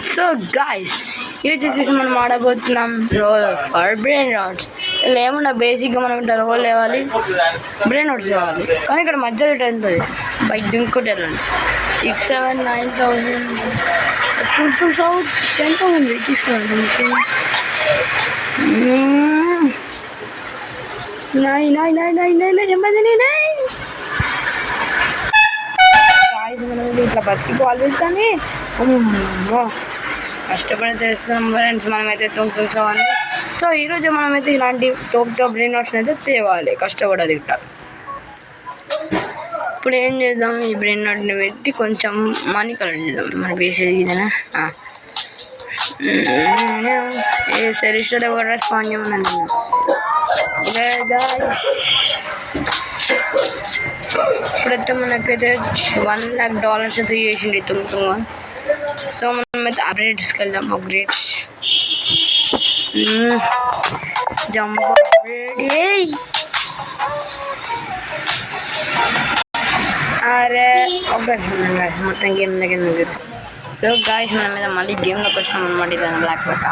So guys ఈరోజు వచ్చేసి మనం ఆడబోతున్నాం రోల్ ఫర్ బ్రెయిన్ రాట్స్. ఇలా ఏమన్నా బేసిక్గా మనం ఇట్లా రోల్ లేవాలి, బ్రెయిన్ రాట్స్ కావాలి. కానీ ఇక్కడ మధ్యలో ఉంటుంది బైక్ ఇంకోటి వెళ్ళండి 6, 7, 9,000 10,000 తీసుకోండి. 9 మనం ఇట్లా బతికిపోవాలి కానీ కష్టపడి చేస్తున్నాం ఫ్రెండ్స్. మనమైతే తొంగుతామని. సో ఈరోజు మనమైతే ఇలాంటి టాప్ బ్రెయిన్ రాట్స్ అయితే తేవాలి, కష్టపడాలి ఇట్లా. ఇప్పుడు ఏం చేద్దాం, ఈ బ్రెయిన్ రాట్ని పెట్టి కొంచెం మనీ కలెక్ట్ చేద్దాం. మన బేసేది ఇదేనా ఏ సెరిస్టర్ ఎవరు రెస్పాండ్ చేయమని ఇప్పుడైతే మనకైతే $1 lakh అయితే చేసింది తుంగుతుంగా. సో మనమైతే అప్గ్రేడ్స్కి వెళ్దాం. Upgrades jump upgrade. అరే ఒక మొత్తం గేమ్ దగ్గర. సో గాయ్స్ మన మీద మళ్ళీ గేమ్లోకి వచ్చాం అనమాట. ఇది బ్లాక్ పెట్ట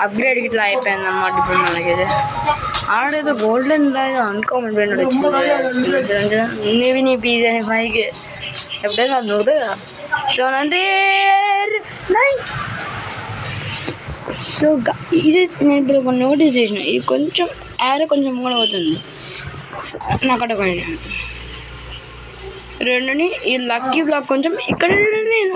అప్గ్రేడ్ ఇట్లా అయిపోయింది అన్నమాట. ఇప్పుడు మనకి ఆడేదో గోల్డెన్ రాదు అన్కామన్ బ్రెయిన్ వచ్చింది. నీవి నీ పీజీ అని 5K ఎప్పుడైనా నూరు 709. సో ఇది నేను ఇప్పుడు ఒక నోటీస్ చేసిన, ఇది కొంచెం యారో కొంచెం కూడా అవుతుంది నాకు అక్కడ రెండుని. ఈ లక్కీ బ్లాక్ కొంచెం ఇక్కడ నేను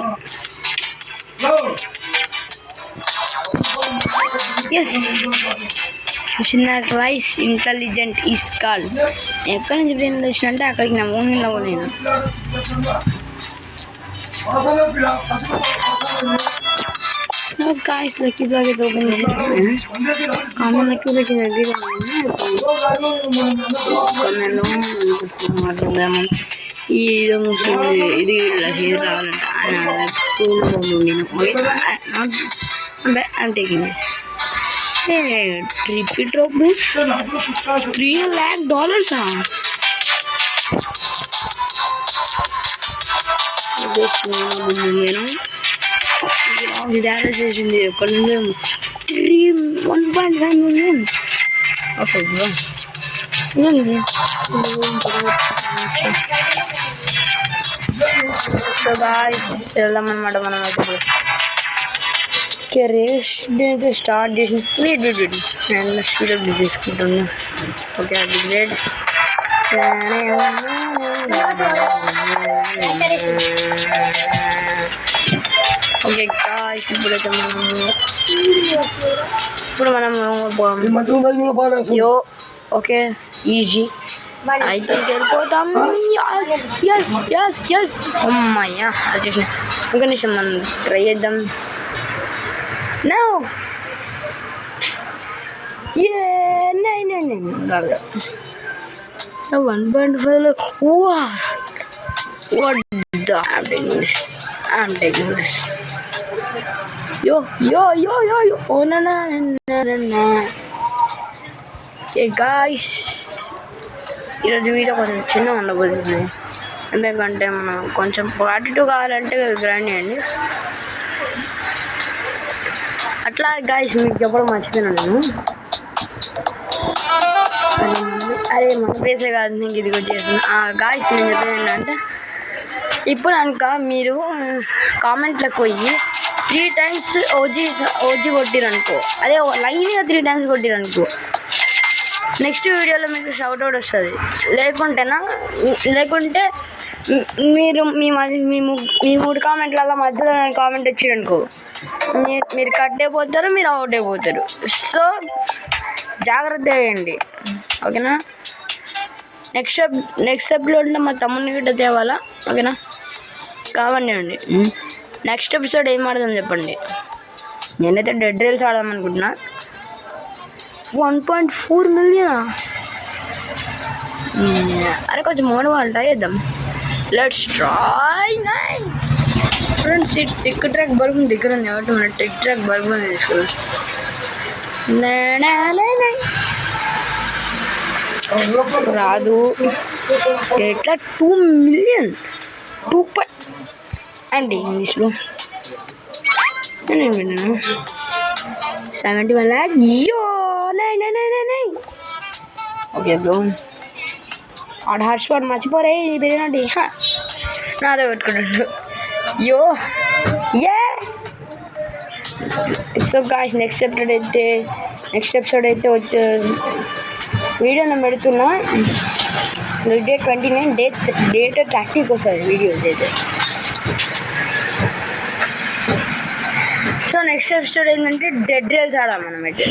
చిన్న రైస్ ఇంటెలిజెంట్ ఈస్ కాల్. ఎక్కడి నుంచి బ్రెయిన్ వచ్చినంటే అక్కడికి నా మూవీలో నేను గాయ్స్ లక్కీ బ్లాక్ అయితే ఓపెన్ చేసి కామన్ లక్కీ బ్లాక్ దగ్గర ఇది రావాలంట. I'm taking this. Hey, trippy drop me. $3 lakh. చేసింది ఎక్కడ నుంచి 1.5 million. ఓకే సో గాయ్స్ వెళ్దాం అనమాట మనం అయితే. ఓకే రేస్ అయితే స్టార్ట్ చేసి నేను స్పీడ్ తీసుకుంటున్నాను. ఓకే అది గ్రేట్. ఓకే గాయ్స్ ఇప్పుడైతే మనం ఓకే ఈజీ ఐ థింక్ వెళ్ళిపోతాం. ఎస్ అమ్మయ్యా వచ్చేసిన. ఒక నిమిషం మనం ట్రై చేద్దాం. No. No. 1.5. What the? I'm taking this. Yo. Oh no. Okay guys, ఈరోజు వీడియో కొంచెం చిన్నగా ఉండబోతుంది. ఎందుకంటే మనం కొంచెం పార్ట్ 2 కావాలంటే గ్రైండ్ చేయండి. అట్లా గాయ్స్ మీకు చెప్పడం మర్చిపోయినా నేను. అరే మన పేసే కాదు, నీకు ఇది కూడా చేస్తున్నా. గాయ్స్ నేను చెప్పేది ఏంటంటే, ఇప్పుడు కనుక మీరు కామెంట్లకు పోయి 3 times ఓజీ కొట్టిరనుకో, అదే లైన్గా 3 times కొట్టిరనుకో, నెక్స్ట్ వీడియోలో మీకు షౌట్అవుట్ వస్తుంది. లేకుంటే మీరు మీ 3 కామెంట్లలో మధ్యలో కామెంట్ వచ్చిరనుకో, మీరు కట్ అయిపోతారు, మీరు అవుట్ అయిపోతారు. సో జాగ్రత్త వేయండి, ఓకేనా. నెక్స్ట్ ఎపిసోడ్లో మా తమ్ముని గిట్ట తేవాలా, ఓకేనా. కావండి నెక్స్ట్ ఎపిసోడ్ ఏం ఆడదాం చెప్పండి. నేనైతే డెడ్ రైల్స్ ఆడదాం అనుకుంటున్నా. 1.4 million. అరే కొంచెం మోడల్ ట్రై చేద్దాం. Let's try 9. ఫ్రెండ్స్ ఈ టిక్ ట్రాక్ బల్బ్ దగ్గర ఉంది కాబట్టి మన టిక్ ట్రాక్ బల్బ్ తీసుకున్నాం. రాదు ఎట్లా 2 million 2 అండి ఇంగ్లీష్లో నేను విన్నాను 71 lakh యో నై ఓకే బ్రో ఆడ హాట్స్పాట్ మర్చిపోరే బిర్యానీ నాదే పెట్టుకుంటాడు యో ఏ సో గాయ్స్ నెక్స్ట్ ఎపిసోడ్ అయితే వచ్చే వీడియో నేను పెడుతున్నా డేట్ 29 డేట్ 30కి వస్తుంది వీడియో అయితే సో నెక్స్ట్ ఎపిసోడ్ ఏంటంటే డెడ్ రేల్స్ ఆడాలి మనం అయితే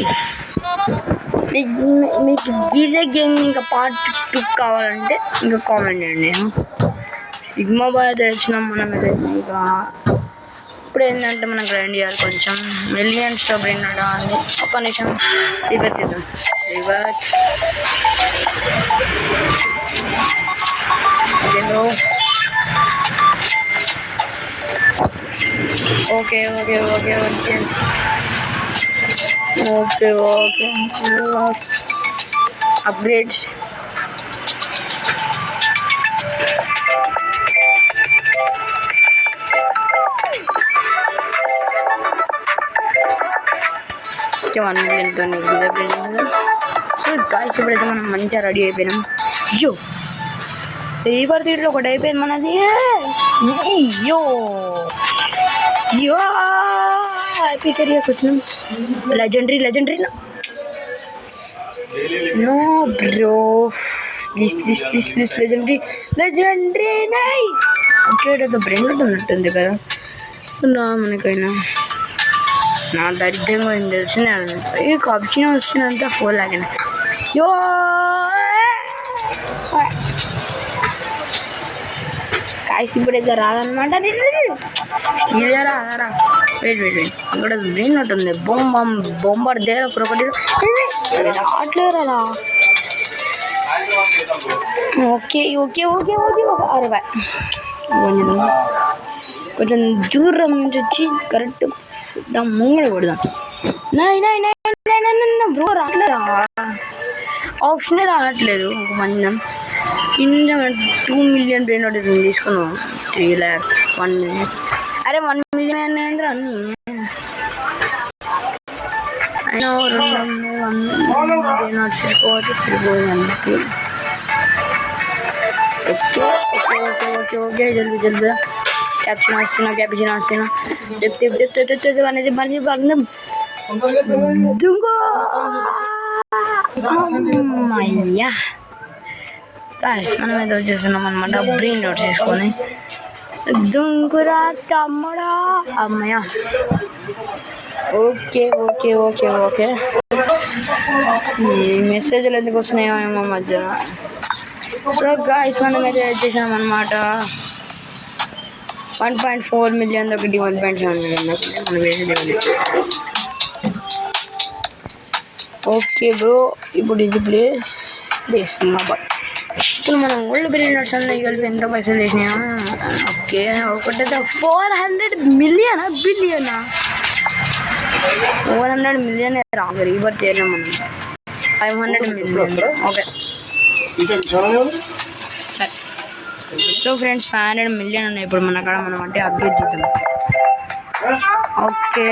మీకు డీజే గేమ్ ఇంకా పార్ట్ 2 కావాలంటే ఇంకా కామెంట్ చేయండి సిగ్మా బాయ్ తెచ్చినాం మనం అయితే ఇంకా ఇప్పుడు ఏంటంటే మనం గ్రైండ్ చేయాలి కొంచెం మిలియన్స్తో బ్రెయిన్ అడాలి ఒక నిమిషం రివర్స్ చేద్దాం reverse okay okay okay okay okay okay upgrades okay 1 millionతో సో గాయ్స్ ఇప్పుడైతే మనం మంచిగా రెడీ అయిపోయినాం అయ్యో రివర్ తీట్లో ఒకటి అయిపోయింది మనది అయ్యో అయ్యో హ్యాపీ ఏరియాకి వచ్చినాం legendary no bro please legendary నై ఓకే బ్రెయిన్ ఉన్నట్టుంది కదా నా మనకైనా నా దరిద్రంగా ఏం తెలిసిన ఈ కప్చిన వస్తున్నంత 4 lakh యో కాయసి ఇప్పుడైతే రాదనమాట ఇదే రాదారా వెయిట్ ఇక్కడ బ్రెయిన్ ఉంటుంది బొంబాడు దగ్గర ఒకటి రావట్లేరా ఓకే అరే బాయ్ కొంచెం దూరం నుంచి వచ్చి కరెక్ట్ దాని ముంగడ కొడదాం బ్రో రావట్లేదా ఆప్షనే రావట్లేదు ఒక మందం కింద 2 million బ్రెయిన్ ఒకటి తీసుకున్నాం 3 lakh 1 million అరే 1 million ఏంద్ర అన్నీ అయినా 1 million తీసుకోవచ్చు సరిపోయింది ఓకే జల్దీ క్యాప్చిన వస్తున్నా చెప్తే అనేది మళ్ళీ బంధం దుంగో అమ్మయ్యా గాయ్స్ మనం ఏదో వచ్చేస్తున్నాం అనమాట బ్రెయిన్ అవుట్ చేసుకొని దుంగురా తమ్ముడా అమ్మయ్య ఓకే ఈ మెసేజ్లు ఎందుకు వస్తున్నాయో ఏమో మధ్య సో గాయ్స్ మనం అయితే వచ్చేసాం అనమాట 1.4 million ఒకటి 1.7 million మనం వేసేది ఓకే బ్రో ఇప్పుడు ఇది ప్లేస్ ఇప్పుడు మనం ఓల్డ్ బిలియనర్స్ అందరికి కలిపి ఎంత పైసలు వేసినాయా ఓకే ఒకటైతే 400 million బిలియనా 400 million రాదు రీబర్త్ చేయలేం మనం 500 million okay so friends 500 million ఉన్నాయి ఇప్పుడు మన కాడ మనం అంటే అప్డేట్ చేద్దాం ఓకే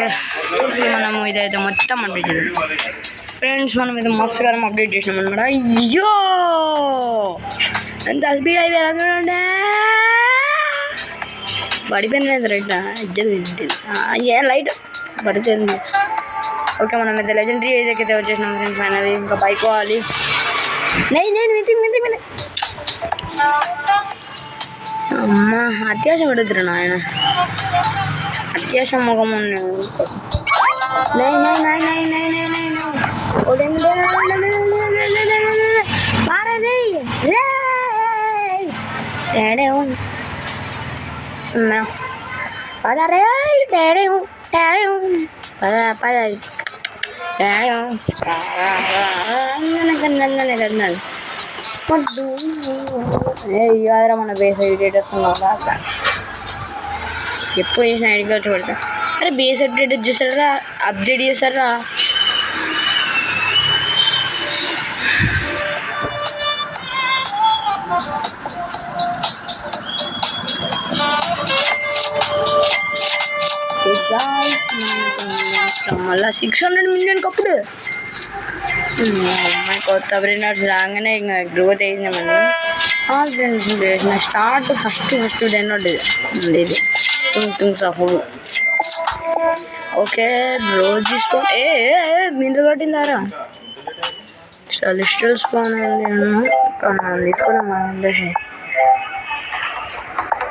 మనము ఇదైతే మొత్తం అప్డేట్ చేద్దాం ఫ్రెండ్స్ మనం ఇది మస్తుగా అప్డేట్ చేసినాం అనమాట అయ్యో ఎంత స్పీడ్ అయిపోయారు పడిపోయినది రైట్ ఏ లైట్ పడిపోయింది ఓకే మనం అయితే లెజెండరీ ఏదైతే వచ్చేసినాం ఫ్రెండ్స్ అనేది ఇంకా బైక్ పోవాలి నేను మింది అమ్మ అత్యాశం పడుతురు నాయన అత్యాశం ముఖం ఇవాళ మన బేస్ అప్డేట్ వస్తున్నాం ఎప్పుడు చేసిన ఐడి కార్డ్స్ పడతా అరే బేస్ అప్డేట్ చేస్తారా $600 million అప్పుడు అమ్మాయి కొత్త బ్రెయినర్స్ రాగానే ఇంకా గ్రోత్ అయింది మనం ఫ్రెండ్స్ చేసిన స్టార్ట్ ఫస్ట్ డెన్నోడ్ ఇది తుంగ్ సఫు ఓకే రోజు తీసుకో మిందు కొట్టిందారా సెలెస్టియల్ స్పాన్ మనం తీసుకున్నాం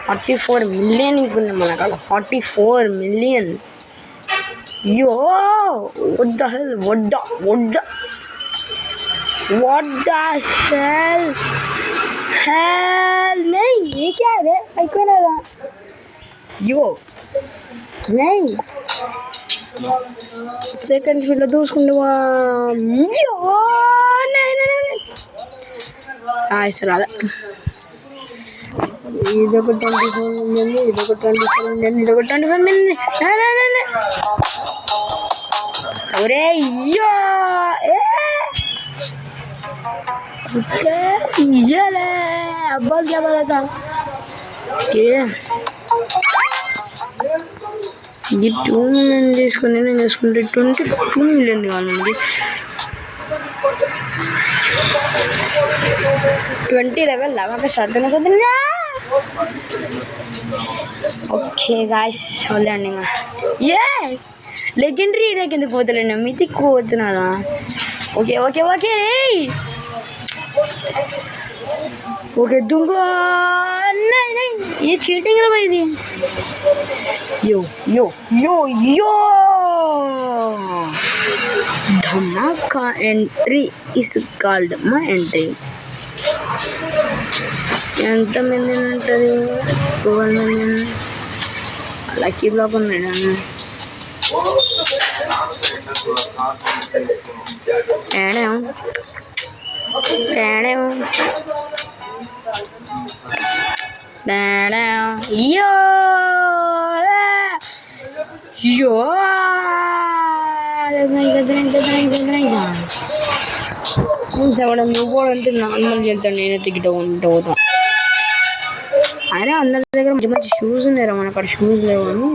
44 మిలియన్ ఇంకున్నాం మన కాడ 44 million yo what the hell what the hell नहीं ये क्या है भाई कौन है यो नहीं सेकंड में लदू उसको यो नहीं ऐसा रहा ఇదొక 24 మిలియన్ ఇదొక 24 మిలియన్ ఇదొక 25 మిలియన్ अरे यो ये ले अब क्या बोला था कि ये 2 मिलियन తీసుకుని నేను చేసుకుంటే 22 మిలియన్ కావాలి మనకి 20 లెవెల్ లాగా సర్దన ఓకే గాయ్స్ చూడండి ఏ లెజెండరీ ఏరియాకి ఎందుకు పోతలేను మితిక్ పోతున్నాదా ఓకే ఓకే ఓకే రే ఓకే దుంగ ये चीटिंग है भाई दी यो यो यो यो धमाका एंट्री इस कॉल्ड माय एंट्री ఎంత మిలియన్ ఉంటుంది 12 మిలియన్ లక్కీ బ్లాక్ ఉన్నాడు yo yo నువ్వు కూడా అంటే నార్మల్ చేస్తాను నేనైతే గిట్ట పోతాను అయినా అందరి దగ్గర మంచి మంచి షూస్ ఉన్నారా మన అక్కడ షూస్ లేవు అని